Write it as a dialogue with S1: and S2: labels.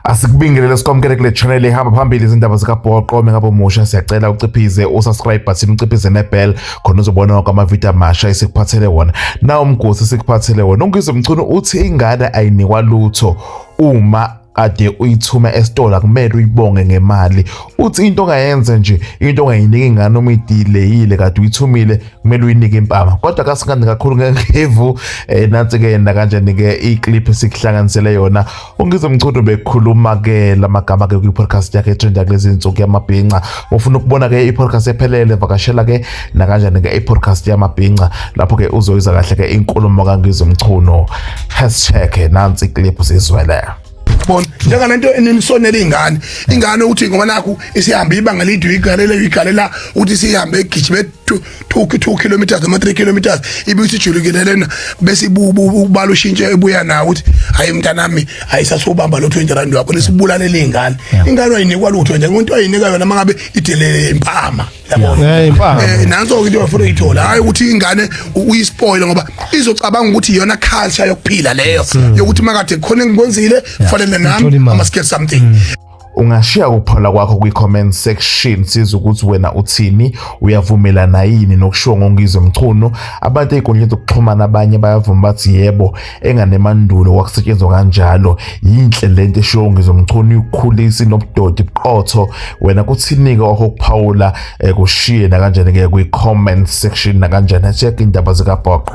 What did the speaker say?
S1: Asikubingelele sikwamukele kule channel ehamba phambili izindaba zikaBhoqo. Ngabe umusha siyacela uciphize subscribe button, uciphize nebell khona uzobona wonke amavidiyo amasha esikuphathele wona. Na umgosi esikuphathele wona. Ungizwe Mchunu uthi ingane ayinikwa lutho uma ade uyithuma esitolo kumele uyibonge ngemali. Uthi into ongayenza nje, into ongayiniki ingane uma ideleyile kade uyithumile kumele uyinike impama. Kodwa kasingani kakhulu ngevu nansi ke na kanjani ke iclip esikuhlanganisele yona. Ungizwe Mchunu bekhuluma ke lamagama ke kwi-podcast yakhe etrend kulezi insuku yamabhinca. Ufuna ukubona ke i-podcast ephelele vakashela ke na kanjani ke i-podcast yamabhinca lapho ke uzoyiza kahle ke inkulumo kaNgizwe Mchunu. Nansi iclip sizwele.
S2: Bona njenganento enisonela ingane uthi ngoba nakho isihamba ibanga lide igalela uthi sihambe egijime 2 kilometers noma 3 kilometers ibisijulukelelena bese ubala ushintshe ebuya nawe uthi hayi mntanami ayisasubamba lo 20 rand wakho lesibulalela ingane. Ingane ayinikwa lutho nje umuntu ayinika yona mangabe idelele impama yabona impama nanso into ofuna uyithola hayi ukuthi ingane uyispoil ngoba izocabanga ukuthi iyona culture yokuphila leyo yokuthi makade khona ngikwenzile fanele nami I must get something.
S1: Ungashiya ukuphola kwakho kwi-comment section sizwe ukuthi wena uthini, uyavumelana yini nokushiwo ngoNgizwe Mchunu. Abantu ey'nkundleni zokuxhumana abanye bayavuma bathi yebo enganemandulo kwakusetshenzwa kanjalo. Yinhle lento eshiwo ngoNgizwe Mchunu, ikhulisi nobudoda ibuqotho. Wena kuthini-ke wakho ukuphawula kushiye na kanjani-ke kwi-comment section na kanjani check indaba zikaBhoqo.